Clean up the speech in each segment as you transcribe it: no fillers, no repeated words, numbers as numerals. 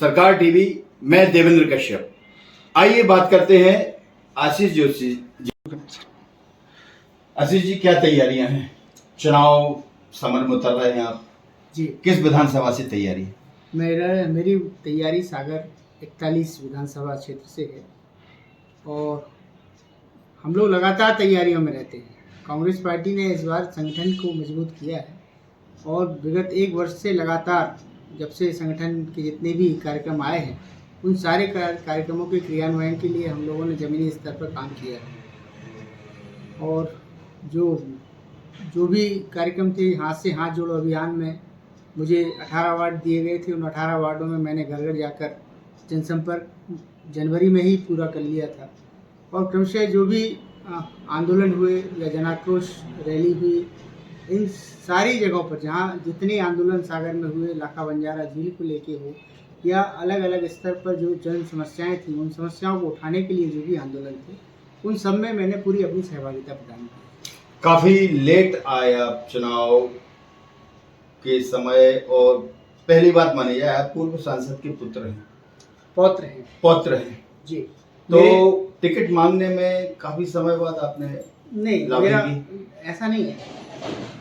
सरकार टीवी, मैं देवेंद्र कश्यप। आइए बात करते हैं आशीष जोशी जी। आशीष जी, क्या तैयारियां हैं? चुनाव समर में उतर रहे हैं आप जी। किस विधानसभा से तैयारी है? मेरी तैयारी सागर 41 विधानसभा क्षेत्र से है और हम लोग लगातार तैयारियों में रहते हैं। कांग्रेस पार्टी ने इस बार संगठन को मजबूत किया है और विगत एक वर्ष से लगातार जब से संगठन के जितने भी कार्यक्रम आए हैं उन सारे कार्यक्रमों के क्रियान्वयन के लिए हम लोगों ने ज़मीनी स्तर पर काम किया है और जो भी कार्यक्रम थे, हाथ से हाथ जोड़ो अभियान में मुझे 18 वार्ड दिए गए थे। उन 18 वार्डों में मैंने घर घर जाकर जनसंपर्क जनवरी में ही पूरा कर लिया था और क्रमशः जो भी आंदोलन हुए या जनाक्रोश रैली हुई, इन सारी जगहों पर जहाँ जितने आंदोलन सागर में हुए, लाखा बंजारा झील को लेके हो या अलग अलग स्तर पर जो जन समस्याएं थी, उन समस्याओं को उठाने के लिए जो भी आंदोलन थे, उन सब में मैंने पूरी अपनी सहभागिता प्रदान की। काफी लेट आए आप चुनाव के समय और पहली बात मानी जाए आप पूर्व सांसद के पौत्र हैं जी। तो टिकट मांगने में काफी समय बाद आपने नहीं, मेरा ऐसा नहीं है।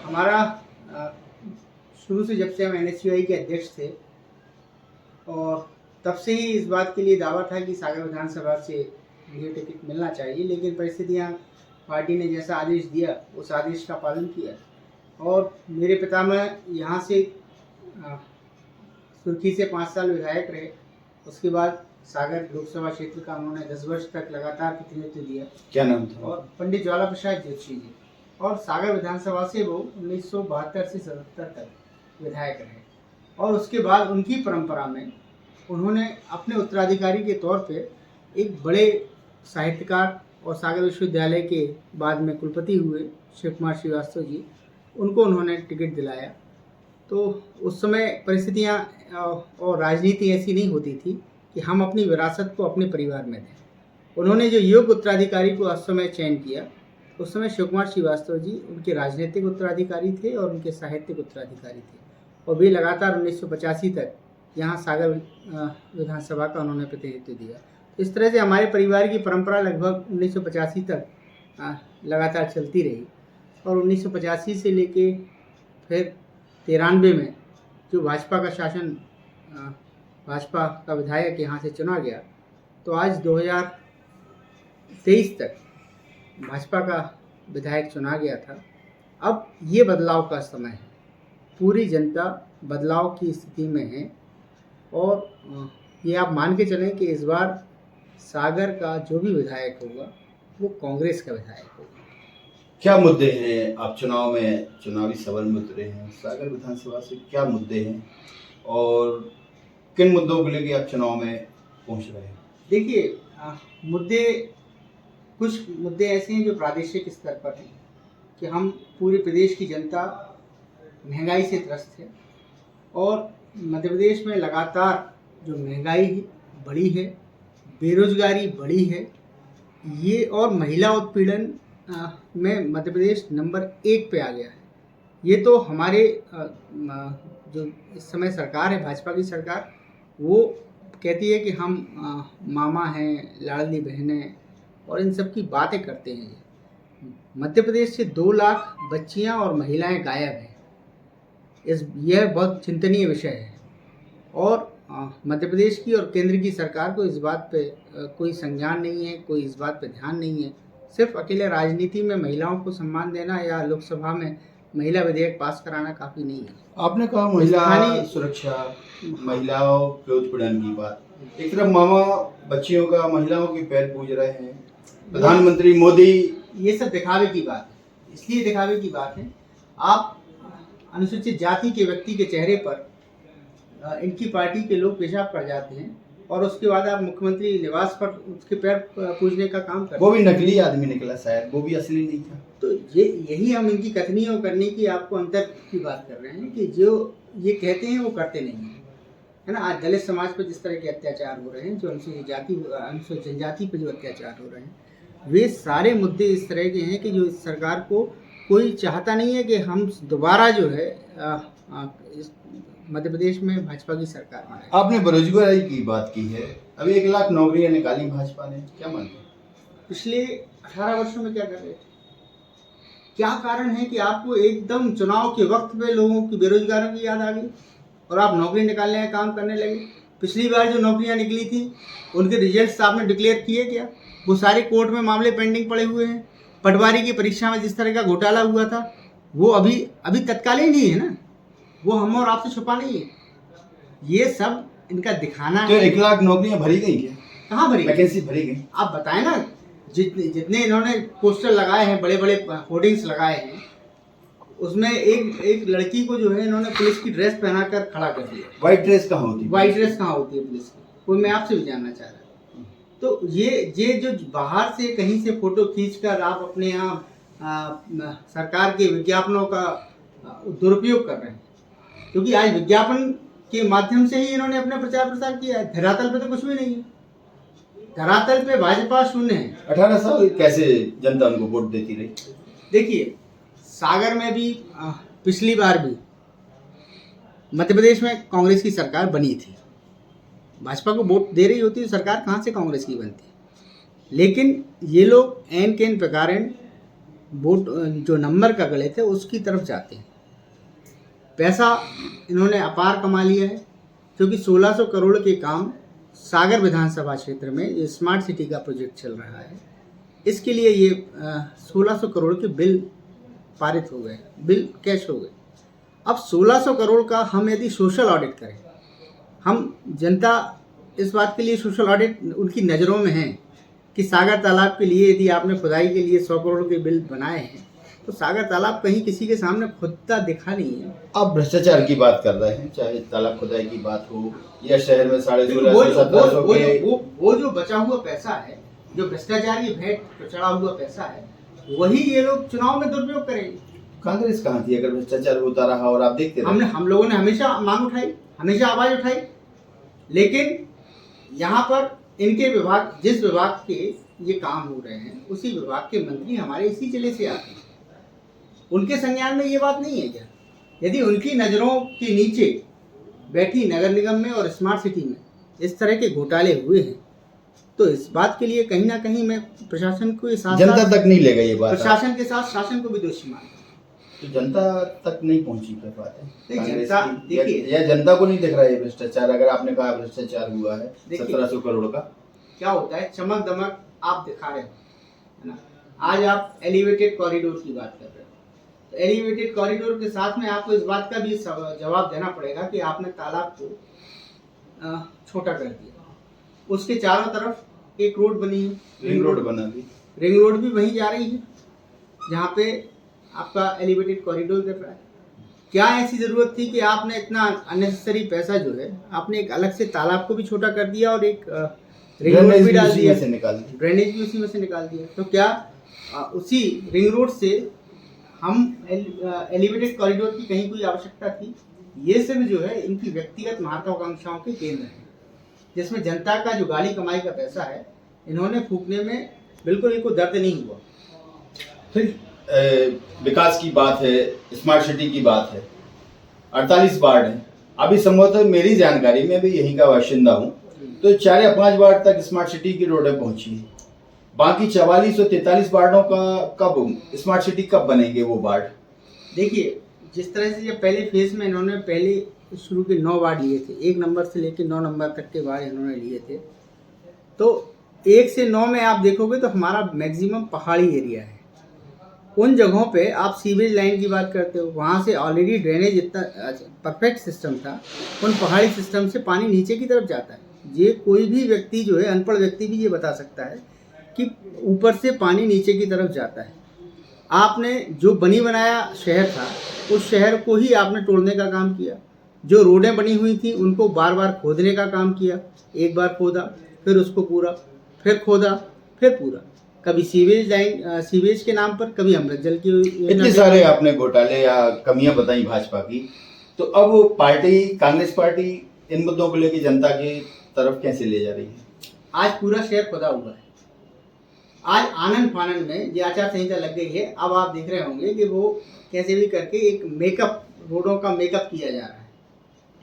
हमारा शुरू से जब से हम NSUI के अध्यक्ष थे और तब से ही इस बात के लिए दावा था कि सागर विधानसभा से मुझे टिकट मिलना चाहिए, लेकिन परिस्थितियां, पार्टी ने जैसा आदेश दिया उस आदेश का पालन किया और मेरे पितामह यहाँ से सुर्खी से 5 साल विधायक रहे। उसके बाद सागर लोकसभा क्षेत्र का उन्होंने 10 वर्ष तक लगातार प्रतिनिधित्व दिया। क्या नाम था? और पंडित ज्वाला प्रसाद जोशी जी। और सागर विधानसभा से वो 1972 से 77 तक विधायक रहे और उसके बाद उनकी परंपरा में उन्होंने अपने उत्तराधिकारी के तौर पे एक बड़े साहित्यकार और सागर विश्वविद्यालय के बाद में कुलपति हुए शिव कुमार श्रीवास्तव जी, उनको उन्होंने टिकट दिलाया। तो उस समय परिस्थितियाँ और राजनीति ऐसी नहीं होती थी कि हम अपनी विरासत को अपने परिवार में दें। उन्होंने जो योग्य उत्तराधिकारी को उस समय चयन किया, उस समय शिव कुमार श्रीवास्तव जी उनके राजनीतिक उत्तराधिकारी थे और उनके साहित्यिक उत्तराधिकारी थे और वे लगातार 1985 तक यहाँ सागर विधानसभा का उन्होंने प्रतिनिधित्व दिया। इस तरह से हमारे परिवार की परंपरा लगभग 1985 तक लगातार चलती रही और 1985 से लेके फिर 93 में जो भाजपा का शासन, भाजपा का विधायक यहाँ से चुना गया, तो आज 2023 तक भाजपा का विधायक चुना गया था। अब ये बदलाव का समय है, पूरी जनता बदलाव की स्थिति में है और ये आप मान के चलें कि इस बार सागर का जो भी विधायक होगा वो कांग्रेस का विधायक होगा। क्या मुद्दे हैं? आप चुनावी सभा में उतरे हैं, सागर विधानसभा से क्या मुद्दे हैं और किन मुद्दों को लेकर आप चुनाव में पहुंच रहे हैं? देखिए, कुछ मुद्दे ऐसे हैं जो प्रादेशिक स्तर पर हैं कि हम पूरे प्रदेश की जनता महंगाई से त्रस्त है और मध्य प्रदेश में लगातार जो महंगाई बढ़ी है, बेरोजगारी बढ़ी है, ये और महिला उत्पीड़न में मध्य प्रदेश नंबर 1 पे आ गया है। ये तो हमारे जो इस समय सरकार है, भाजपा की सरकार, वो कहती है कि हम मामा हैं, लाडली बहनें और इन सब की बातें करते हैं। मध्य प्रदेश से 2 लाख बच्चियां और महिलाएं गायब हैं। यह बहुत चिंतनीय विषय है और मध्य प्रदेश की और केंद्र की सरकार को इस बात पे कोई संज्ञान नहीं है, कोई इस बात पे ध्यान नहीं है। सिर्फ अकेले राजनीति में महिलाओं को सम्मान देना या लोकसभा में महिला विधेयक पास कराना काफ़ी नहीं है। आपने कहा महिला सुरक्षा, महिलाओं के उत्पीड़न की बात, एक तरफ मामा बच्चियों का, महिलाओं के पैर पूज रहे हैं, प्रधानमंत्री मोदी, ये सब दिखावे की बात है। इसलिए दिखावे की बात है, आप अनुसूचित जाति के व्यक्ति के चेहरे पर इनकी पार्टी के लोग पेशाब कर जाते हैं और उसके बाद आप मुख्यमंत्री निवास पर उसके पैर पूजने का काम करते हैं। वो भी नकली आदमी निकला, शायद वो भी असली नहीं था। तो यही हम इनकी कथनियों करने की आपको अंतर की बात कर रहे हैं कि जो ये कहते हैं वो करते नहीं हैं, है ना। आज दलित समाज पर जिस तरह के अत्याचार हो रहे हैं, जो अनुसूचित जनजाति पर जो अत्याचार हो रहे हैं, वे सारे मुद्दे इस तरह के हैं कि जो इस सरकार को कोई चाहता नहीं है कि हम दोबारा जो है मध्य प्रदेश में भाजपा की सरकार बनाई। आपने बेरोजगारी की बात की है, अभी 1 लाख नौकरियां निकाली भाजपा ने, क्या मानते हैं? पिछले 18 वर्षों में क्या कर रहे थे? क्या कारण है कि आपको एकदम चुनाव के वक्त पे लोगों की बेरोजगारों की याद आ गई और आप नौकरी निकालने का काम करने लगे? पिछली बार जो नौकरियां निकली थी उनके रिजल्ट्स आपने डिक्लेयर किए क्या? वो सारे कोर्ट में मामले पेंडिंग पड़े हुए हैं। पटवारी की परीक्षा में जिस तरह का घोटाला हुआ था वो अभी तत्कालीन ही है ना, वो हम और आपसे छुपा नहीं है। ये सब इनका दिखाना तो है। 1 लाख नौकरियां भरी गई क्या? कहाँ भरी? वैकेंसी भरी गई? आप बताएं ना, जितने इन्होंने पोस्टर लगाए हैं, बड़े बड़े होर्डिंग्स लगाए हैं, उसमें एक लड़की को जो है इन्होंने पुलिस की ड्रेस पहनाकर खड़ा कर दिया। व्हाइट ड्रेस कहाँ होती है? व्हाइट ड्रेस कहाँ होती है पुलिस की? कोई मैं आपसे भी जानना चाह रहा हूँ। तो ये जो बाहर से कहीं से फोटो खींचकर आप अपने यहाँ सरकार के विज्ञापनों का दुरुपयोग कर रहे हैं, क्योंकि आज विज्ञापन के माध्यम से ही इन्होंने अपना प्रचार प्रसार किया है। धरातल पे तो कुछ भी नहीं है। धरातल पे भाजपा शून्य है। 18 साल कैसे जनता उनको वोट देती रही? देखिए, सागर में भी पिछली बार भी मध्य प्रदेश में कांग्रेस की सरकार बनी थी। भाजपा को वोट दे रही होती तो सरकार कहाँ से कांग्रेस की बनती? लेकिन ये लोग एन केन प्रकार वोट जो नंबर का गले थे उसकी तरफ जाते हैं। पैसा इन्होंने अपार कमा लिया है, क्योंकि 1600 करोड़ के काम सागर विधानसभा क्षेत्र में ये स्मार्ट सिटी का प्रोजेक्ट चल रहा है। इसके लिए ये 1600 करोड़ के बिल पारित हो गए, बिल कैश हो गए। अब 1600 करोड़ का हम यदि सोशल ऑडिट करें, हम जनता इस बात के लिए सोशल ऑडिट उनकी नज़रों में है कि सागर तालाब के लिए यदि आपने खुदाई के लिए 100 करोड़ के बिल बनाए हैं तो सागर तालाब कहीं किसी के सामने खुदता दिखा नहीं है। आप भ्रष्टाचार की बात कर रहे हैं, चाहे तालाब खुदाई की बात हो या शहर में 1650 के वो जो बचा हुआ पैसा है, जो भ्रष्टाचार की भेंट पर चढ़ा हुआ पैसा है, वही ये लोग चुनाव में दुरुपयोग करेंगे। कांग्रेस कहाँ थी अगर भ्रष्टाचार होता रहा और आप देखते रहे? हम लोगों ने हमेशा मांग उठाई, हमेशा आवाज उठाई, लेकिन यहाँ पर इनके विभाग, जिस विभाग के ये काम हो रहे हैं उसी विभाग के मंत्री हमारे इसी जिले से आते हैं। उनके संज्ञान में ये बात नहीं है क्या? यदि उनकी नज़रों के नीचे बैठी नगर निगम में और स्मार्ट सिटी में इस तरह के घोटाले हुए हैं तो इस बात के लिए कहीं ना कहीं मैं प्रशासन को साथ जनता तक नहीं ले गई ये बात, प्रशासन के साथ शासन को भी दोषी मानता हूं। तो जनता तक नहीं पहुंची कर पाते जनता देखिए, या जनता को नहीं दिख रहा है भ्रष्टाचार? अगर आपने कहा भ्रष्टाचार हुआ है 1700 करोड़ का, क्या होता है, चमक दमक आप दिखा रहे हो, है ना। आज आप एलिवेटेड कॉरिडोर की बात कर रहे हो, तो एलिवेटेड कॉरिडोर के साथ में आपको इस बात का भी जवाब देना पड़ेगा कि आपने तालाब को छोटा कर दिया। उसके चारों तरफ एक रोड बनी है, रिंग रोड बना दी, रिंग रोड भी वहीं जा रही है जहाँ पे आपका एलिवेटेड कॉरिडोर कर रहा है। क्या ऐसी ज़रूरत थी कि आपने इतना अननेसेसरी पैसा जो है आपने एक अलग से तालाब को भी छोटा कर दिया और एक रिंग रोड भी डाल दिया, ड्रेनेज भी उसी में से निकाल दिया। तो क्या उसी रिंग रोड से हम एलिवेटेड कॉरिडोर की कहीं कोई आवश्यकता थी? ये सब जो है इनकी व्यक्तिगत महत्वाकांक्षाओं के केंद्र हैं, जिसमें जनता का जो गाली कमाई का पैसा है इन्होंने फूकने में बिल्कुल इनको दर्द नहीं हुआ। फिर विकास की बात है, स्मार्ट सिटी की बात है, 48 वार्ड है। अभी संभवतः मेरी जानकारी में भी यहीं का बाशिंदा हूँ, तो 4 या 5 वार्ड तक स्मार्ट सिटी की रोडें पहुंची है। बाकी 44 और 43 वार्डों का कब स्मार्ट सिटी कब बनेंगे वो वार्ड? देखिए, जिस तरह से जब पहले फेज में इन्होंने पहले शुरू के 9 वार्ड लिए थे, 1 नंबर से लेकर 9 नंबर तक के वार्ड इन्होंने लिए थे, तो 1 से 9 में आप देखोगे तो हमारा मैक्सिमम पहाड़ी एरिया है। उन जगहों पे आप सीवेज लाइन की बात करते हो, वहाँ से ऑलरेडी ड्रेनेज इतना परफेक्ट सिस्टम था, उन पहाड़ी सिस्टम से पानी नीचे की तरफ जाता है। ये कोई भी व्यक्ति जो है, अनपढ़ व्यक्ति भी ये बता सकता है कि ऊपर से पानी नीचे की तरफ जाता है। आपने जो बनी बनाया शहर था उस शहर को ही आपने तोड़ने का काम किया। जो रोडें बनी हुई थी उनको बार बार खोदने का काम किया। एक बार खोदा, फिर उसको पूरा, फिर खोदा, फिर पूरा। कभी सीवेज लाइन, सीवेज के नाम पर, कभी अमृत जल की। इतने सारे आपने घोटाले या कमियां बताई भाजपा की, तो अब पार्टी, कांग्रेस पार्टी इन मुद्दों को लेकर जनता की तरफ कैसे ले जा रही है? आज पूरा शहर खुदा हुआ है। आज आनंद फानंद में ये आचार संहिता लग गई है। अब आप देख रहे होंगे कि वो कैसे भी करके एक मेकअप, रोडों का मेकअप किया जा रहा है।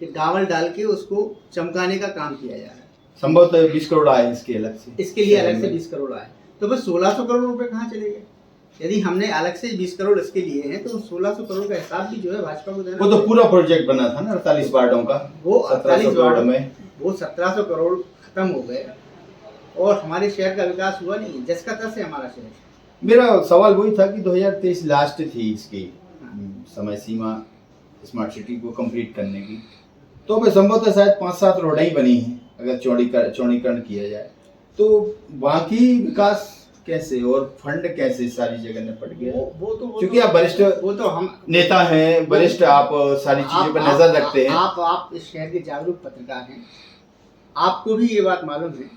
कि डावल डाल के उसको चमकाने का काम किया जा रहा है। संभवतः 20 करोड़ आए इसके अलग से, इसके लिए अलग से 20 करोड़ आए, तो बस 1600 करोड़ रुपए कहाँ चले गए? यदि हमने अलग से 20 करोड़ इसके लिए हैं तो 1600 करोड़ का हिसाब भी जो है भाजपा को देना। वो तो पूरा प्रोजेक्ट बना था ना 48 वार्डों का, वो 1700 करोड़ में, वो 1700 करोड़ खत्म हो गए और हमारे शहर का विकास हुआ नहीं है। जस का तस है हमारा शहर। मेरा सवाल वही था कि 2023 लास्ट थी इसकी समय सीमा स्मार्ट सिटी को कंप्लीट करने की, तो अब संभवतः शायद 5-7 रोडें ही बनी हैं अगर चौड़ीकरण किया जाए, तो बाकी विकास कैसे और फंड कैसे सारी जगह निपट गया? क्योंकि आप वरिष्ठ हम नेता हैं, वरिष्ठ, आप सारी चीजों पर नजर रखते हैं। आप इस शहर के जागरूक पत्रकार हैं, आपको भी ये बात मालूम है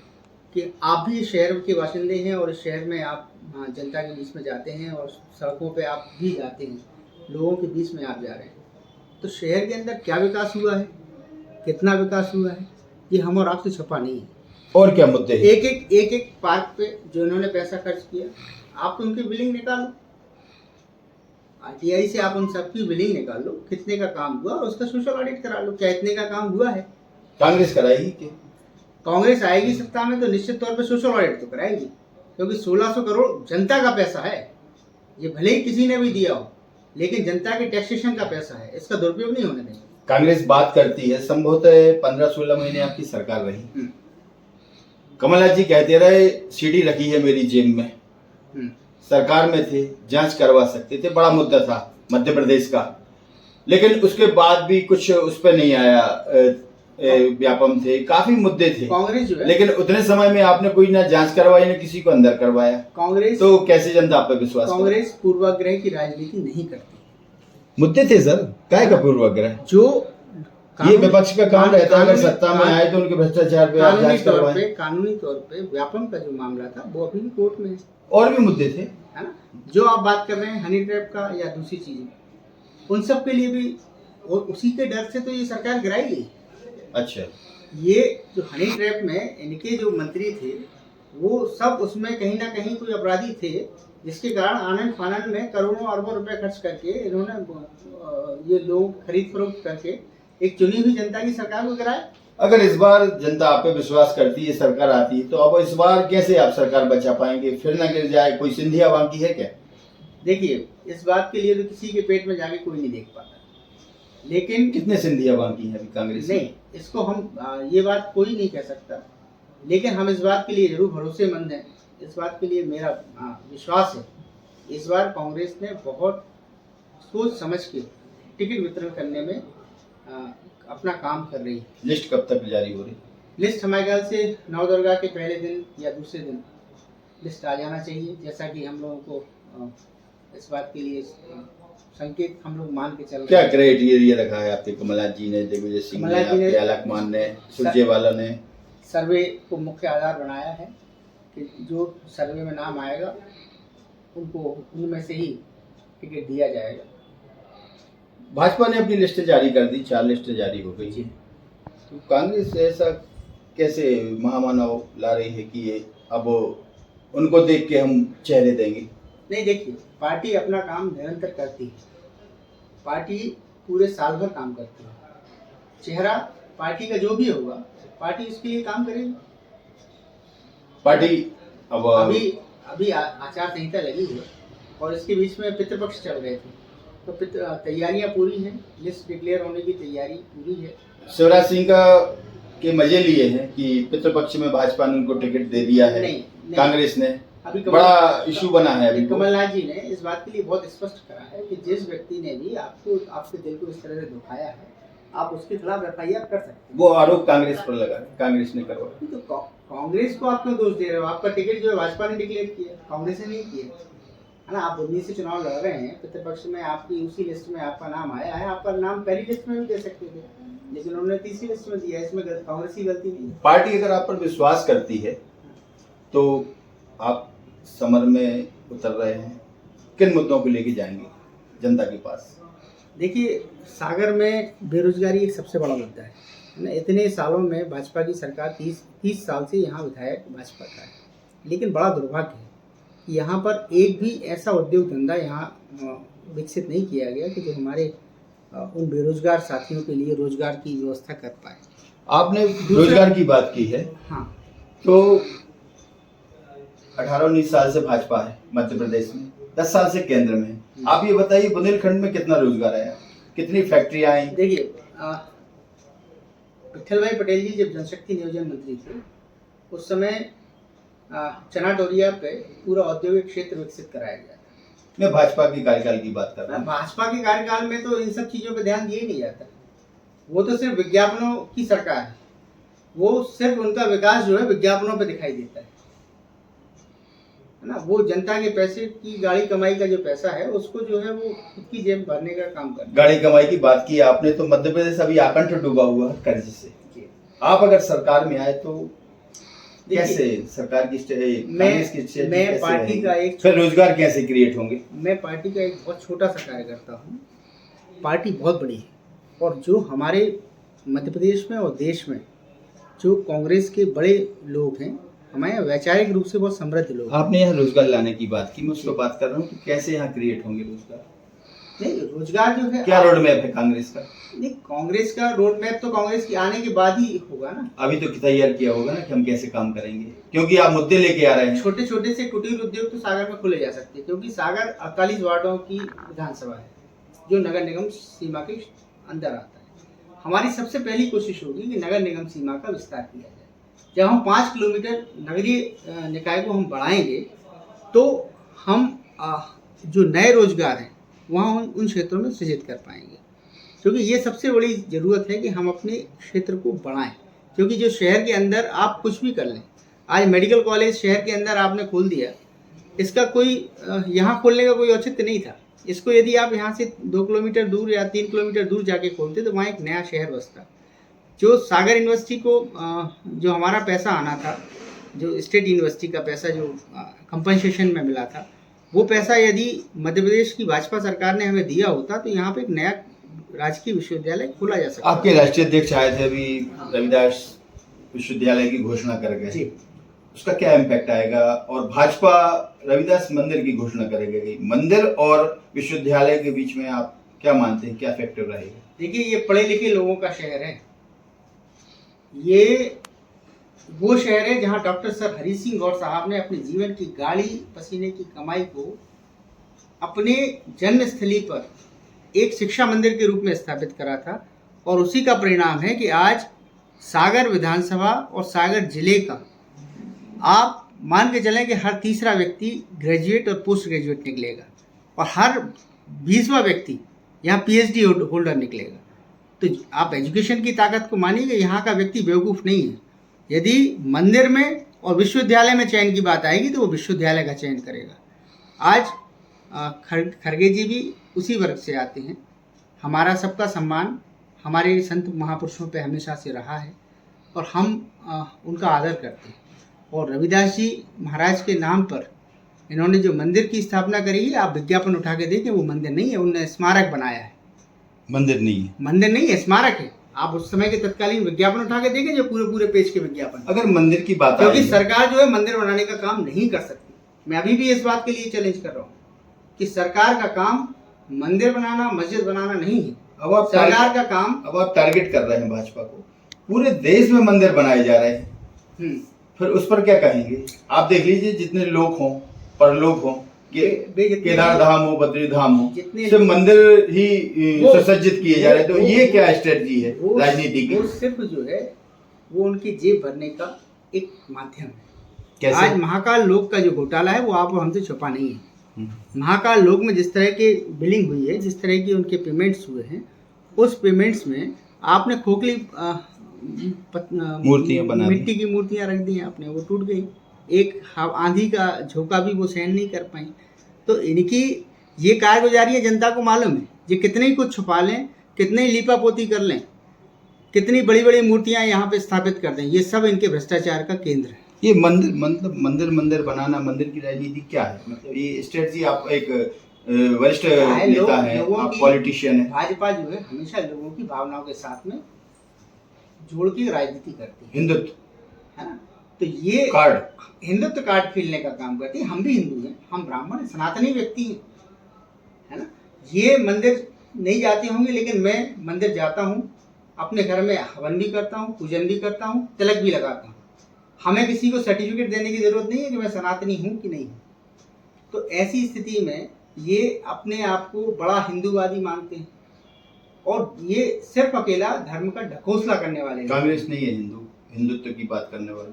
कि आप भी इस शहर के बाशिंदे हैं और इस शहर में आप जनता के बीच में जाते हैं और सड़कों पे आप भी जाते हैं, लोगों के बीच में आप जा रहे हैं। तो शहर के अंदर क्या विकास हुआ है, कितना विकास हुआ है, ये हम और आपसे छुपा नहीं है। और क्या मुद्दे हैं? एक पार्क पे जो इन्होंने पैसा खर्च किया, आप तो उनकी बिलिंग निकालो, आरटीआई से आप उन सबकी बिलिंग निकाल लो, कितने का काम हुआ और उसका सोशल ऑडिट करा लो, क्या इतने का काम हुआ है? कांग्रेस कराएगी क्या? कांग्रेस आएगी सत्ता में तो निश्चित तौर पे सोशल ऑडिट तो कराएगी, क्योंकि 1600 करोड़ जनता का पैसा है। ये भले ही किसी ने भी दिया हो, लेकिन जनता के टैक्सेशन का पैसा है, इसका दुरुपयोग नहीं होने देंगे। कांग्रेस बात करती है, संभवतः 15-16 महीने आपकी सरकार रही, कमलनाथ जी कहते रहे सीडी रखी है मेरी जेब में, सरकार में थे, जांच करवा सकते थे, बड़ा मुद्दा था मध्य प्रदेश का, लेकिन उसके बाद भी कुछ उस पर नहीं आया, व्यापम थे, काफी मुद्दे थे कांग्रेस जो है, लेकिन उतने समय में आपने कोई ना जांच करवाई ना किसी को अंदर करवाया। कांग्रेस तो कैसे जनता आप पे विश्वास? कांग्रेस पूर्वाग्रह की राजनीति नहीं करती। मुद्दे थे सर, काय का पूर्वाग्रह? जो ये विपक्ष का काम रहता है, अगर सत्ता में आए तो उनके भ्रष्टाचार पे आप जांच करवाएं। कानूनी तौर पे व्यापम का जो मामला था वो अभी भी कोर्ट में है। और भी मुद्दे थे, है ना? जो आप बात कर रहे हैं हनी ट्रैप का या दूसरी चीजें, उन सब के लिए भी और उसी के डर से तो ये सरकार गिराई गई। अच्छा, ये जो हनी ट्रैप में इनके जो मंत्री थे वो सब उसमें कहीं ना कहीं कोई अपराधी थे, जिसके कारण आनंद फानंद में करोड़ों अरबों रुपए खर्च करके इन्होंने ये लोग खरीद फरोख्त करके एक चुनी हुई जनता की सरकार को गिराया। अगर इस बार जनता आप पे विश्वास करती है, सरकार आती है, तो अब इस बार कैसे आप सरकार बचा पाएंगे? फिर ना गिर जाए, कोई सिंधिया बाकी है क्या? देखिए, इस बात के लिए तो किसी के पेट में जाके कोई नहीं देख पाता, लेकिन कितने सिंधिया बाकी हैं अभी कांग्रेस? नहीं, इसको हम ये बात कोई नहीं कह सकता, लेकिन हम इस बात के लिए जरूर भरोसेमंद हैं। इस बात के लिए मेरा विश्वास है, इस बार कांग्रेस ने बहुत सोच समझ के टिकट वितरण करने में अपना काम कर रही है। लिस्ट कब तक जारी हो रही? लिस्ट हमारे ख्याल से नवदुर्गा के पहले दिन या दूसरे दिन लिस्ट आ जाना चाहिए, जैसा कि हम लोगों को इस बात के लिए संकेत हम लोग मान के चल रहे हैं। क्या क्राइटेरिया रखा है आपके? कमलनाथ जी ने, दिग्विजय सिंह ने, आपके आलकमान ने, सुरजेवाला ने सर्वे को मुख्य आधार बनाया है कि जो सर्वे में नाम आएगा उनको उनमें से ही टिकट दिया जाएगा। भाजपा ने अपनी लिस्ट जारी कर दी, 4 लिस्ट जारी हो गई है, तो कांग्रेस ऐसा कैसे महामानव ला रही है कि ये अब उनको देख के हम चेहरे देंगे? नहीं, देखिए, पार्टी अपना काम निरंतर करती है, पार्टी पूरे साल भर काम करती है। चेहरा पार्टी का जो भी होगा, पार्टी उसके लिए काम करेगी। पार्टी अब अभी आचार संहिता लगी है और इसके बीच में पितृपक्ष चल रहे थे, तो तैयारियां पूरी हैं, लिस्ट डिक्लेयर होने की तैयारी पूरी है। शिवराज सिंह का के मजे लिए हैं कि पितृपक्ष में भाजपा ने उनको टिकट दे दिया है, नहीं, कांग्रेस ने, अभी बड़ा इशू बना है। अभी कमलनाथ जी ने इस बात के लिए बहुत स्पष्ट करा है कि जिस व्यक्ति ने भी आपके दिल को इस तरह से दुखाया है, आप उसके खिलाफ FIR कर सकते हैं। वो आरोप कांग्रेस पर लगा, कांग्रेस ने करवाया। तो कांग्रेस को आप क्यों दोष दे रहे हो? आपका टिकट जो है भाजपा ने डिक्लेयर किया, कांग्रेस ने नहीं किया, है ना? आप 19 से चुनाव लड़ रहे हैं, पितृपक्ष में आपकी उसी लिस्ट में आपका नाम आया है, आपका नाम पहली लिस्ट में भी दे सकते थे, लेकिन उन्होंने तीसरी लिस्ट में दिया। इसमें कांग्रेस की गलती नहीं है। पार्टी अगर आप पर विश्वास करती है तो आप समर में उतर रहे हैं, किन मुद्दों को लेके जाएंगे जनता के पास? देखिए, सागर में बेरोजगारी एक सबसे बड़ा मुद्दा है ना। इतने सालों में भाजपा की सरकार 30 साल से यहाँ विधायक भाजपा का है, लेकिन बड़ा दुर्भाग्य है कि यहाँ पर एक भी ऐसा उद्योग धंधा यहाँ विकसित नहीं किया गया कि जो हमारे उन बेरोजगार साथियों के लिए रोजगार की व्यवस्था कर पाए। आपने रोजगार की बात की है, हाँ, तो 18-19 साल से भाजपा है मध्य प्रदेश में, 10 साल से केंद्र में है। आप ये बताइए बुंदेलखंड में कितना रोजगार आया, कितनी फैक्ट्रियां आई? देखिए विठल भाई पटेल जी जब जनशक्ति नियोजन मंत्री थे उस समय चना डोरिया पे पूरा औद्योगिक क्षेत्र विकसित कराया गया था। मैं भाजपा की कार्यकाल की बात कर रहा हूँ। भाजपा के कार्यकाल में तो इन सब चीजों पे ध्यान दिया ही नहीं जाता। वो तो सिर्फ विज्ञापनों की सरकार है, वो सिर्फ उनका विकास जो है विज्ञापनों पे दिखाई देता है ना। वो जनता के पैसे की गाड़ी कमाई का जो पैसा है उसको जो है वो खुद की जेब भरने का काम करता है। गाड़ी कमाई की बात की आपने, तो मध्य प्रदेश अभी आकंठ डूबा हुआ है कर्ज से। आप अगर सरकार में आए तो कैसे सरकार की मैं पार्टी का एक फिर रोजगार कैसे क्रिएट होंगे? मैं पार्टी का एक बहुत छोटा सा कार्यकर्ता हूँ। पार्टी बहुत बड़ी है और जो हमारे मध्य प्रदेश में और देश में जो कांग्रेस के बड़े लोग हैं, हमारे वैचारिक रूप से बहुत समृद्ध लोग। आपने यहाँ रोजगार लाने की बात की, मैं उसको बात कर रहा हूँ कि कैसे यहाँ क्रिएट होंगे रोजगार? नहीं, रोजगार जो है क्या रोड मैप है कांग्रेस का? नहीं, कांग्रेस का रोड मैप तो कांग्रेस के आने के बाद ही होगा ना। अभी तो तैयार किया होगा ना कि हम कैसे काम करेंगे, क्योंकि आप मुद्दे लेके आ रहे हैं। छोटे छोटे से कुटीर उद्योग तो सागर में खुले जा सकते हैं, क्योंकि सागर 48 वार्डों की विधानसभा है जो नगर निगम सीमा के अंदर आता है। हमारी सबसे पहली कोशिश होगी कि नगर निगम सीमा का विस्तार किया जाए। जब हम 5 किलोमीटर नगरीय निकाय को हम बढ़ाएंगे तो हम जो नए रोजगार हैं वहाँ उन क्षेत्रों में सृजित कर पाएंगे, क्योंकि ये सबसे बड़ी ज़रूरत है कि हम अपने क्षेत्र को बढ़ाएं। क्योंकि जो शहर के अंदर आप कुछ भी कर लें, आज मेडिकल कॉलेज शहर के अंदर आपने खोल दिया, इसका कोई यहाँ खोलने का कोई औचित्य नहीं था। इसको यदि आप यहाँ से 2 किलोमीटर दूर या 3 किलोमीटर दूर जाके खोलते तो वहाँ एक नया शहर बसता। जो सागर यूनिवर्सिटी को जो हमारा पैसा आना था, जो स्टेट यूनिवर्सिटी का पैसा जो कंपनसेशन में मिला था, वो पैसा यदि मध्य प्रदेश की भाजपा सरकार ने हमें दिया होता तो यहाँ पे एक नया राजकीय विश्वविद्यालय खोला जा सकता। आपके राष्ट्रीय अध्यक्ष आए थे अभी, रविदास विश्वविद्यालय की घोषणा कर गए, उसका क्या इम्पैक्ट आएगा? और भाजपा रविदास मंदिर की घोषणा करेगी, मंदिर और विश्वविद्यालय के बीच में आप क्या मानते हैं, क्या फैक्टर रहेगा? देखिए, ये पढ़े लिखे लोगों का शहर है। ये वो शहर है जहाँ डॉक्टर सर हरि सिंह गौर साहब ने अपने जीवन की गाड़ी पसीने की कमाई को अपने जन्मस्थली पर एक शिक्षा मंदिर के रूप में स्थापित करा था। और उसी का परिणाम है कि आज सागर विधानसभा और सागर जिले का आप मान के चलें कि हर तीसरा व्यक्ति ग्रेजुएट और पोस्ट ग्रेजुएट निकलेगा और हर 20वां व्यक्ति यहाँ PhD होल्डर निकलेगा। तो आप एजुकेशन की ताकत को मानिए, यहाँ का व्यक्ति बेवकूफ़ नहीं है। यदि मंदिर में और विश्वविद्यालय में चयन की बात आएगी तो वो विश्वविद्यालय का चयन करेगा। आज खड़गे जी भी उसी वर्ग से आते हैं। हमारा सबका सम्मान हमारे संत महापुरुषों पे हमेशा से रहा है और हम उनका आदर करते हैं। और रविदास जी महाराज के नाम पर इन्होंने जो मंदिर की स्थापना करी है, आप विज्ञापन उठा के देखें, वो मंदिर नहीं है, उन्होंने स्मारक बनाया है। मंदिर नहीं है, मंदिर नहीं है, स्मारक है। आप उस समय के तत्कालीन विज्ञापन उठा के देखें, जो पूरे पेज के विज्ञापन। अगर मंदिर की बात, क्योंकि सरकार जो है मंदिर बनाने का काम नहीं कर सकती। मैं अभी भी इस बात के लिए चैलेंज कर रहा हूँ कि सरकार का काम मंदिर बनाना, मस्जिद बनाना नहीं है। अब आप सरकार का काम, अब आप टारगेट कर रहे हैं भाजपा को, पूरे देश में मंदिर बनाए जा रहे हैं, फिर उस पर क्या कहेंगे? आप देख लीजिए, जितने लोग हों, परलोक हों, केदार धाम हो, बद्री धाम हो, सिर्फ मंदिर ही सुसज्जित किए जा रहे हैं। तो ये क्या स्ट्रेटजी है राजनीति की? वो सिर्फ जो है वो उनकी जेब भरने का एक माध्यम है। कैसे? आज महाकाल लोक का जो घोटाला है वो आप हमसे छुपा नहीं है। महाकाल लोक में जिस तरह की बिलिंग हुई है, जिस तरह की उनके पेमेंट्स हुए हैं, उस पेमेंट्स में आपने खोखली मूर्तियां बना, मिट्टी की मूर्तियां रख दी आपने, वो टूट गई। एक आंधी का झोंका भी वो सहन नहीं कर पाई। तो इनकी ये कारगुजारी है, जनता को मालूम है। ये कितने ही कुछ छुपा लें, कितने ही लीपापोती कर लें, कितनी बड़ी बड़ी मूर्तियां यहाँ पे स्थापित कर दें, ये सब इनके भ्रष्टाचार का केंद्र है। ये मंदिर बनाना, मंदिर की राजनीति क्या है? मतलब ये स्ट्रेटजी, आप एक वरिष्ठ नेता है, आप पॉलिटिशियन है। भाजपा जो है हमेशा लोगों की भावनाओं के साथ में जोड़ के राजनीति करती है। हिंदुत्व है ना, तो ये हिंदुत्व कार्ड खेलने का काम करती है। हम भी हिंदू हैं, हम ब्राह्मण सनातनी व्यक्ति हैं, है ना। ये मंदिर नहीं जाती होंगी, लेकिन मैं मंदिर जाता हूँ, अपने घर में हवन भी करता हूँ, पूजन भी करता हूँ, तिलक भी लगाता हूँ। हमें किसी को सर्टिफिकेट देने की ज़रूरत नहीं है कि मैं सनातनी हूँ कि नहीं हूँ। तो ऐसी स्थिति में ये अपने आप को बड़ा हिंदूवादी मानते हैं और ये सिर्फ अकेला धर्म का ढकोसला करने वाले हैं। कांग्रेस नहीं है हिंदुत्व की बात करने वाली।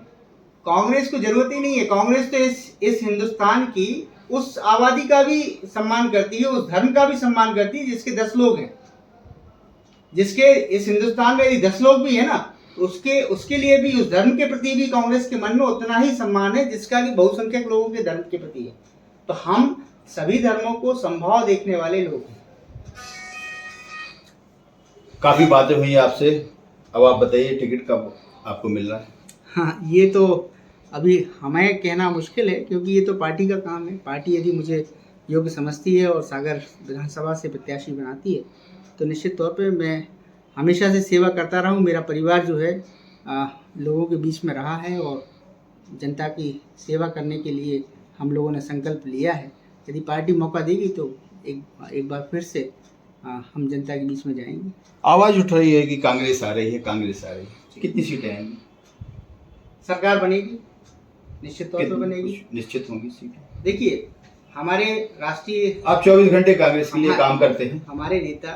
कांग्रेस को जरूरत ही नहीं है। कांग्रेस तो इस हिंदुस्तान की उस आबादी का भी सम्मान करती है, उस धर्म का भी सम्मान करती है जिसके 10 लोग हैं। जिसके इस हिंदुस्तान में यदि 10 लोग भी है ना, उसके लिए भी, उस धर्म के प्रति भी कांग्रेस के मन में उतना ही सम्मान है जिसका कि बहुसंख्यक लोगों के धर्म के प्रति है। तो हम सभी धर्मों को संभाव देखने वाले लोग हैं। काफी बातें हुई आपसे, अब आप बताइए टिकट कब आपको मिल रहा है? हाँ, ये तो अभी हमें कहना मुश्किल है, क्योंकि ये तो पार्टी का काम है। पार्टी यदि मुझे योग्य समझती है और सागर विधानसभा से प्रत्याशी बनाती है तो निश्चित तौर पे मैं हमेशा से सेवा करता रहूँ। मेरा परिवार जो है लोगों के बीच में रहा है और जनता की सेवा करने के लिए हम लोगों ने संकल्प लिया है। यदि पार्टी मौका देगी तो एक बार फिर से हम जनता के बीच में जाएंगे। आवाज उठ रही है कि कांग्रेस आ रही है, कांग्रेस आ रही है। कितनी सीटें आएंगी? सरकार बनेगी, निश्चित तौर पर बनेगी, निश्चित होंगी सीटें। देखिए, हमारे राष्ट्रीय, आप 24 घंटे कांग्रेस के लिए काम करते हैं। हमारे नेता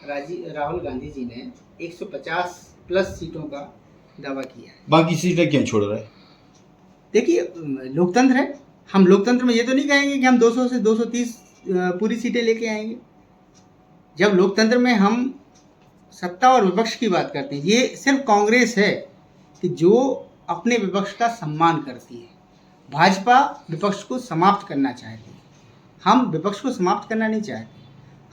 राहुल गांधी जी ने 150 प्लस सीटों का दावा किया है। बाकी सीटें क्यों छोड़ रहे हैं? देखिए, लोकतंत्र है। हम लोकतंत्र में ये तो नहीं कहेंगे कि हम 200 से 230 पूरी सीटें लेके आएंगे। जब लोकतंत्र में हम सत्ता और विपक्ष की बात करते हैं, ये सिर्फ कांग्रेस है कि जो अपने विपक्ष का सम्मान करती है। भाजपा विपक्ष को समाप्त करना चाहती है। हम विपक्ष को समाप्त करना नहीं चाहते।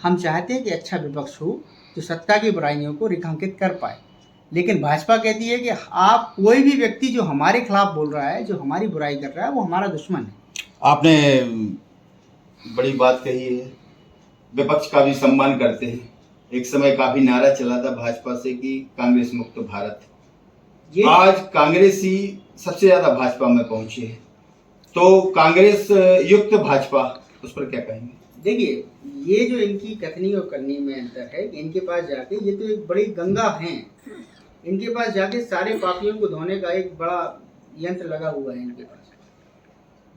हम चाहते हैं कि अच्छा विपक्ष हो जो सत्ता की बुराइयों को रेखांकित कर पाए। लेकिन भाजपा कहती है कि आप, कोई भी व्यक्ति जो हमारे खिलाफ बोल रहा है, जो हमारी बुराई कर रहा है, वो हमारा दुश्मन है। आपने बड़ी बात कही है, विपक्ष का भी सम्मान करते हैं। एक समय काफी नारा चला था भाजपा से कि कांग्रेस मुक्त भारत। आज कांग्रेस ही सबसे ज्यादा भाजपा में पहुंची है, तो कांग्रेस युक्त भाजपा, उस पर क्या कहेंगे? देखिए, ये जो इनकी कथनी और करनी में अंतर है, इनके पास जाके, ये तो एक बड़ी गंगा है, इनके पास जाके सारे पापियों को धोने का एक बड़ा यंत्र लगा हुआ है इनके पास।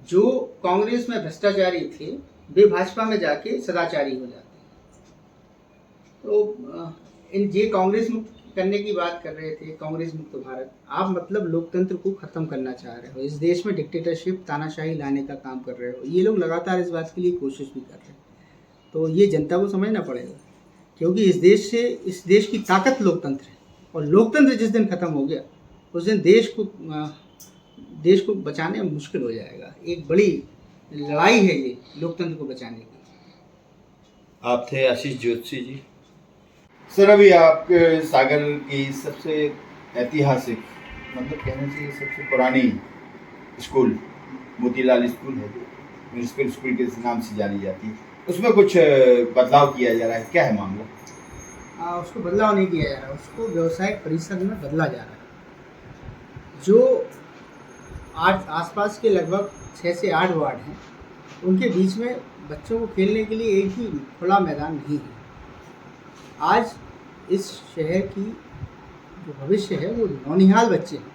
जो कांग्रेस में भ्रष्टाचारी थे वे भाजपा में जाके सदाचारी हो जाते हैं। तो ये कांग्रेस मुक्त करने की बात कर रहे थे, कांग्रेस मुक्त भारत। आप मतलब लोकतंत्र को खत्म करना चाह रहे हो, इस देश में डिक्टेटरशिप, तानाशाही लाने का काम कर रहे हो। ये लोग लगातार इस बात के लिए कोशिश भी कर रहे हैं। तो ये जनता को समझना पड़ेगा, क्योंकि इस देश की ताकत लोकतंत्र है। और लोकतंत्र जिस दिन खत्म हो गया उस दिन देश को बचाने में मुश्किल हो जाएगा। एक बड़ी लड़ाई है ये लोकतंत्र को बचाने की। आप थे आशीष ज्योतिषी जी। सर, अभी आप सागर की सबसे ऐतिहासिक, मतलब कहना चाहिए सबसे पुरानी स्कूल मोतीलाल स्कूल है, म्यूनिसिपल स्कूल के नाम से जानी जाती है, उसमें कुछ बदलाव किया जा रहा है, क्या है मामला? उसको बदलाव नहीं किया जा रहा, उसको व्यवसायिक परिसर में बदला जा रहा है। जो आसपास के लगभग 6 से 8 वार्ड हैं, उनके बीच में बच्चों को खेलने के लिए एक ही खुला मैदान नहीं है। आज इस शहर की जो भविष्य है वो नौनिहाल बच्चे हैं।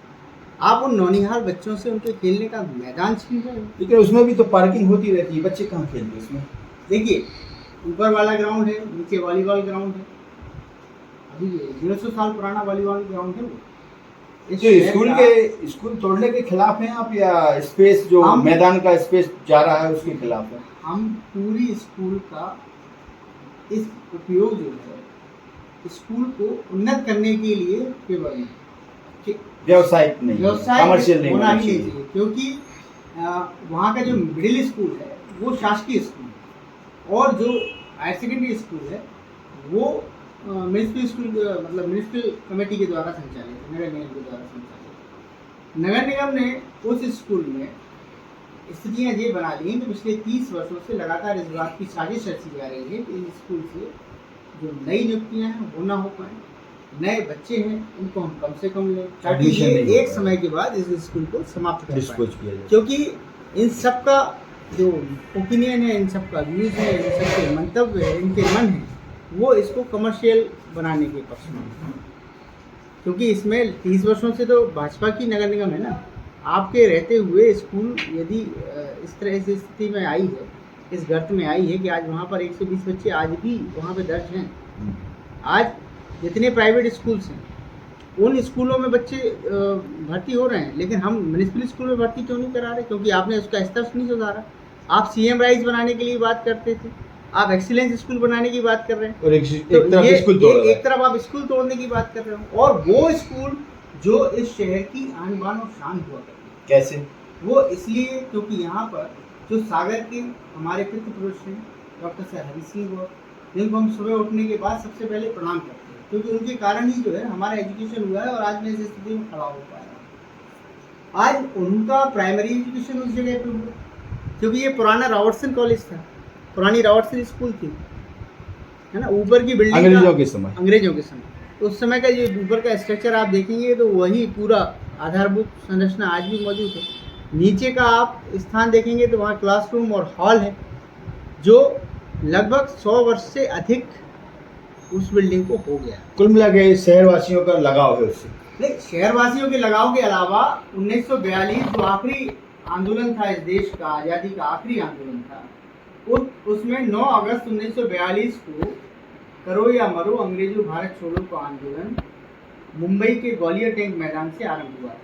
आप उन नौनिहाल बच्चों से उनके खेलने का मैदान छीन रहे हो। लेकिन उसमें भी तो पार्किंग होती रहती है, बच्चे कहाँ खेलते हैं उसमें? देखिए, ऊपर वाला ग्राउंड है, नीचे वॉलीबॉल ग्राउंड है। अभी 150 साल पुराना वॉलीबॉल ग्राउंड है वो। स्कूल तोड़ने के खिलाफ हैं आप, या स्पेस जो मैदान का स्पेस जा रहा है उसके खिलाफ है? हम पूरी स्कूल का इस उपयोग जो है स्कूल को उन्नत करने के लिए केवल नहीं, व्यवसायिक नहीं, कमर्शियल नहीं होना ही नहीं चाहिए। क्योंकि वहाँ का जो मिडिल स्कूल है वो शासकीय स्कूल है और जो हायर सेकेंडरी स्कूल है वो म्यूनिसिपल स्कूल, मतलब म्यूनिसिपल कमेटी के द्वारा संचालित है, नगर निगम के द्वारा संचालित। नगर निगम ने उस स्कूल में स्थितियाँ ये बना ली हैं कि पिछले 30 वर्षों से लगातार इस बात की साजिश रची जा रही है कि इस स्कूल से जो नई नियुक्तियाँ हैं वो ना हो पाए, नए बच्चे हैं उनको हम कम से कम लें, ताकि ये एक समय के बाद इस स्कूल को समाप्त कर पाए। क्योंकि इन सब का जो ओपिनियन है, इन सब का व्यूज़ है, इन सब के मंतव्य है, इनके मन है, वो इसको कमर्शियल बनाने के पक्ष में है। क्योंकि इसमें 30 वर्षों से तो भाजपा की नगर निगम है ना। आपके रहते हुए स्कूल यदि इस तरह से स्थिति में आई है, इस गर्त में आई है कि आज वहाँ पर 120 बच्चे आज भी वहाँ पे दर्ज हैं। आज जितने प्राइवेट स्कूल्स हैं उन स्कूलों में बच्चे भर्ती हो रहे हैं, लेकिन हम म्यूनिसिपल स्कूल में भर्ती क्यों नहीं करा रहे? क्योंकि आपने उसका स्तर नहीं सुधारा। आप CM राइज बनाने के लिए बात करते थे, आप एक्सीलेंस स्कूल बनाने की बात कर रहे हैं, और एक तरफ आप स्कूल तोड़ने की बात कर रहे हो। और वो स्कूल जो इस शहर की आन बान और शान हुआ करती है। कैसे? वो इसलिए क्योंकि यहाँ पर जो सागर के हमारे पितृपुरुष हैं डॉक्टर सर हरि सिंह गौर, जिनको हम सुबह उठने के बाद सबसे पहले प्रणाम करते हैं, क्योंकि उनके कारण ही जो है हमारा एजुकेशन हुआ है और आज मैं इस स्थिति में खड़ा हो पाया। आज उनका प्राइमरी एजुकेशन उस जगह पर हुआ, क्योंकि ये पुराना रॉबर्टसन कॉलेज था, पुरानी रॉबर्टसन स्कूल थी, है ना। ऊपर की बिल्डिंग अंग्रेजों के समय उस समय का जो ऊपर का स्ट्रक्चर आप देखेंगे तो वही पूरा आधारभूत संरचना आज भी मौजूद है। नीचे का आप स्थान देखेंगे तो वहाँ क्लासरूम और हॉल है, जो लगभग 100 वर्ष से अधिक उस बिल्डिंग को हो गया। कुल मिला के शहरवासियों का लगाव है उससे। नहीं, शहरवासियों के लगाव के अलावा 1942 जो आखिरी आंदोलन था इस देश का, आज़ादी का आखिरी आंदोलन था, उसमें 9 अगस्त 1942 को करो या मरो अंग्रेजों भारत छोड़ो का आंदोलन मुंबई के ग्वालियर टैंक मैदान से आरंभ हुआ था।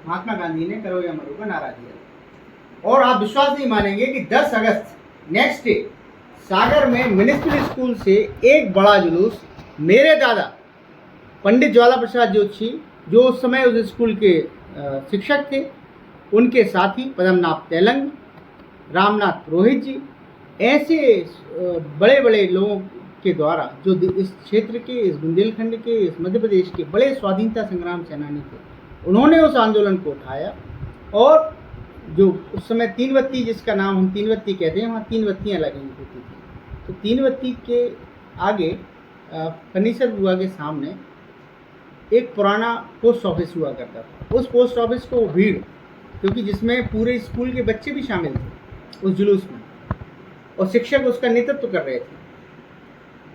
महात्मा गांधी ने करो या मरो का नारा दिया। और आप विश्वास नहीं मानेंगे कि 10 अगस्त नेक्स्ट डे सागर में म्यूनिसिपल स्कूल से एक बड़ा जुलूस मेरे दादा पंडित ज्वाला प्रसाद जोशी, जो उस समय उस स्कूल के शिक्षक थे, उनके साथी पद्मनाभ तेलंग, रामनाथ पुरोहित जी, ऐसे बड़े बड़े लोगों के द्वारा जो इस क्षेत्र के, इस बुंदेलखंड के, इस मध्य प्रदेश के बड़े स्वाधीनता संग्राम सेनानी थे, उन्होंने उस आंदोलन को उठाया। और जो उस समय तीन बत्ती, जिसका नाम हम तीन बत्ती कहते हैं, वहाँ 3 बत्तियाँ लगी होती थी। तो 3 बत्ती के आगे फर्नीचर बुआ के सामने एक पुराना पोस्ट ऑफिस हुआ करता था। उस पोस्ट ऑफिस को भीड़, क्योंकि जिसमें पूरे स्कूल के बच्चे भी शामिल थे उस जुलूस में, और शिक्षक उसका नेतृत्व कर रहे थे,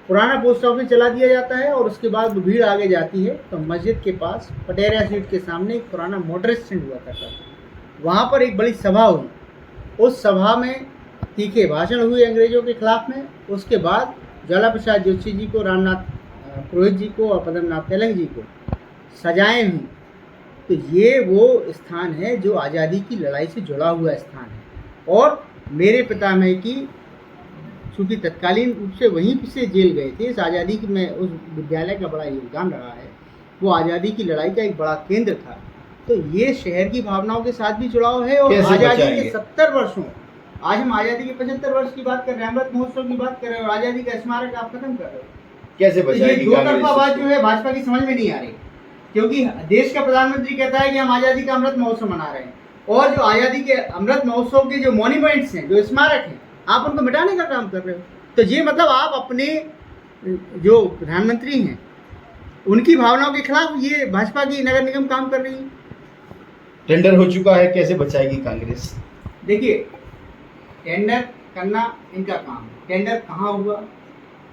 पुराना पोस्ट ऑफिस जला दिया जाता है। और उसके बाद भीड़ आगे जाती है तो मस्जिद के पास पटेरिया सीट के सामने एक पुराना मोटर स्टैंड हुआ करता था, वहाँ पर एक बड़ी सभा हुई। उस सभा में तीखे भाषण हुए अंग्रेजों के खिलाफ में। उसके बाद ज्वाला प्रसाद जोशी जी को, रामनाथ पुरोहित जी को और पद्मनाभ तेलंग जी को सजाएं हुई। तो ये वो स्थान है जो आज़ादी की लड़ाई से जुड़ा हुआ स्थान है। और मेरे पितामह की, चूँकि तत्कालीन रूप से वहीं से जेल गए थे, इस आज़ादी में उस विद्यालय का बड़ा योगदान रहा है। वो आज़ादी की लड़ाई का एक बड़ा केंद्र था। तो ये शहर की भावनाओं के साथ भी जुड़ाव है। और आज़ादी के 70 वर्षों, आज हम आज़ादी के 75 वर्ष की बात कर रहे हैं, अमृत महोत्सव की बात कर रहे हैं, और आज़ादी का स्मारक आप खत्म कर रहे हो। कैसे बचाएगी? दो तरफा बात जो है भाजपा की समझ में नहीं आ रही, क्योंकि देश का प्रधानमंत्री कहता है कि हम आज़ादी का अमृत महोत्सव मना रहे हैं, और जो आज़ादी के अमृत महोत्सव के जो मॉन्यूमेंट्स हैं, जो स्मारक हैं, आप उनको मिटाने का काम कर रहे हो। तो ये मतलब आप अपने जो प्रधानमंत्री हैं उनकी भावनाओं के खिलाफ ये भाजपा की नगर निगम काम कर रही है। टेंडर हो चुका है, कैसे बचाएगी कांग्रेस? देखिए, टेंडर करना इनका काम है। टेंडर कहाँ हुआ,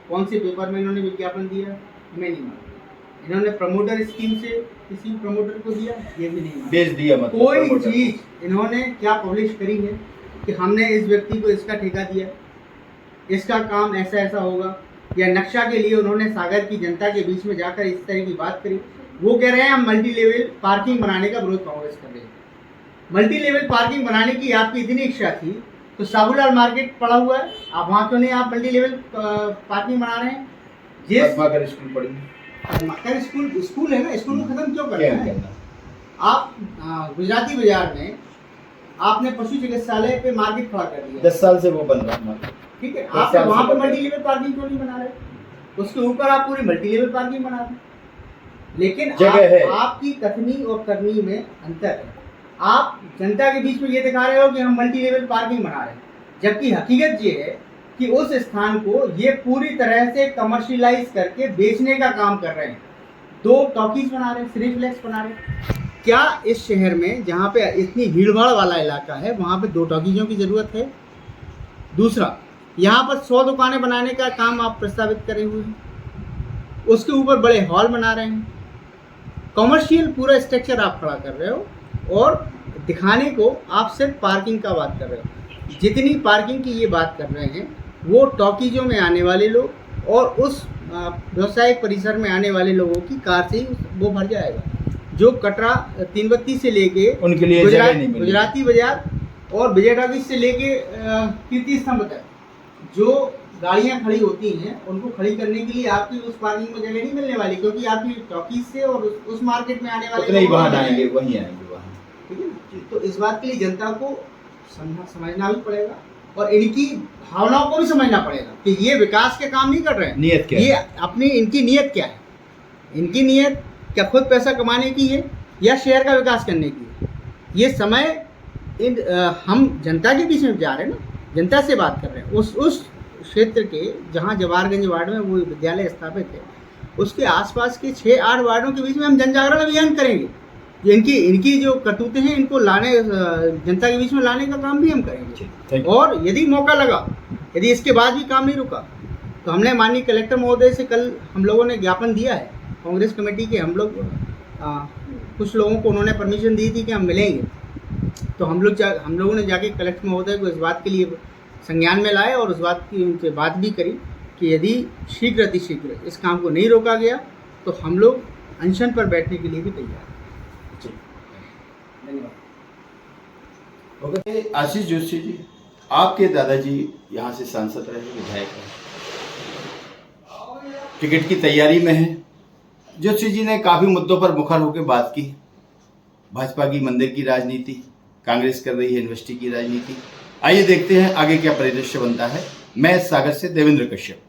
कौन से पेपर में इन्होंने विज्ञापन दिया, हमें नहीं मालूम। इन्होंने प्रमोटर स्कीम से किसी प्रमोटर को दिया, ये भी नहीं मालूम। बेच दिया मतलब कोई चीज इन्होंने क्या पब्लिश करी है कि हमने इस व्यक्ति को इसका ठेका दिया, इसका काम ऐसा ऐसा होगा, या नक्शा के लिए उन्होंने सागर की जनता के बीच में जाकर इस तरह की बात करी। वो कह रहे हैं हम मल्टी लेवल पार्किंग बनाने का विरोध कांग्रेस कर रहे हैं। मल्टी लेवल पार्किंग बनाने की आपकी इतनी इच्छा थी तो साबूलाल मार्केट पड़ा हुआ है, आप वहाँ क्यों नहीं आप मल्टी लेवल पार्किंग बना रहे हैं? जिस स्कूल पड़ी, स्कूल है ना, स्कूल को खत्म क्यों करना है? आप गुजराती बाजार में आपने पशु चिकित्सालय पे मार्केट खड़ा कर दिया, 10 साल से वो बन रहा है, ठीक है। आप वहाँ पे मल्टी लेवल पार्किंग क्यों नहीं बना रहे? उसके ऊपर आप पूरी मल्टी लेवल पार्किंग बना रहे। लेकिन आपकी कथनी और करनी में अंतर है। आप जनता के बीच में ये दिखा रहे हो कि हम मल्टी लेवल पार्किंग बना रहे हैं, जबकि हकीकत ये है कि उस स्थान को ये पूरी तरह से कमर्शियलाइज करके बेचने का काम कर रहे हैं। 2 टॉकीज बना रहे हैं, सिनेप्लेक्स बना रहे हैं। क्या इस शहर में जहाँ पे इतनी भीड़भाड़ वाला इलाका है वहाँ पे 2 टॉकीजों की ज़रूरत है? दूसरा, यहाँ पर 100 दुकानें बनाने का काम आप प्रस्तावित करे हुए हैं। उसके ऊपर बड़े हॉल बना रहे हैं, कमर्शियल पूरा स्ट्रक्चर आप खड़ा कर रहे हो और दिखाने को आप सिर्फ पार्किंग का बात कर रहे हो। जितनी पार्किंग की ये बात कर रहे हैं वो टॉकीजों में आने वाले लोग और उस व्यवसायिक परिसर में आने वाले लोगों की कार से ही वो भर जाएगा। जो कटरा तीनबत्ती से लेके उनके लिए जगह नहीं मिलेगी। गुजराती बाजार और विजय टॉकीज से लेके कीर्ति स्तंभ तक जो गाड़ियां खड़ी होती हैं उनको खड़ी करने के लिए आपकी उस पार्किंग में जगह नहीं मिलने वाली, क्योंकि आपकी टॉकीज से और उस मार्केट में आने वाले उतने ही वाहन आएंगे, वहीं आएंगे वाहन। ठीक है ना? तो इस बात के लिए जनता को समझना भी पड़ेगा और इनकी भावनाओं को भी समझना पड़ेगा कि ये विकास के काम नहीं कर रहे हैं। नियत क्या ये है? अपनी इनकी नियत क्या है? इनकी नियत क्या खुद पैसा कमाने की है या शहर का विकास करने की है? ये समय हम जनता के बीच में जा रहे हैं ना, जनता से बात कर रहे हैं। उस क्षेत्र के जहाँ जवाहरगंज वार्ड में वो विद्यालय स्थापित है उसके आसपास के 6-8 वार्डों के बीच में हम जन जागरण अभियान करेंगे। इनकी जो करतूतें हैं इनको लाने जनता के बीच में लाने का काम भी हम करेंगे। और यदि मौका लगा, यदि इसके बाद भी काम नहीं रुका तो हमने माननीय कलेक्टर महोदय से कल हम लोगों ने ज्ञापन दिया है। कांग्रेस कमेटी के हम लोग कुछ लोगों को उन्होंने परमिशन दी थी कि हम मिलेंगे, तो हम लोगों ने जाके कलेक्टर महोदय को इस बात के लिए संज्ञान में लाए और उस बात की उनसे बात भी करी कि यदि शीघ्र अतिशीघ्र इस काम को नहीं रोका गया तो हम लोग अनशन पर बैठने के लिए भी तैयार हैं। धन्यवाद। ओके, आशीष जोशी जी, आपके दादाजी यहाँ से सांसद रहे, विधायक रहे, टिकट की तैयारी में है। जोशी जी ने काफ़ी मुद्दों पर मुखर होकर बात की। भाजपा की मंदिर की राजनीति, कांग्रेस कर रही है यूनिवर्सिटी की राजनीति। आइए देखते हैं आगे क्या परिदृश्य बनता है। मैं सागर से देवेंद्र कश्यप।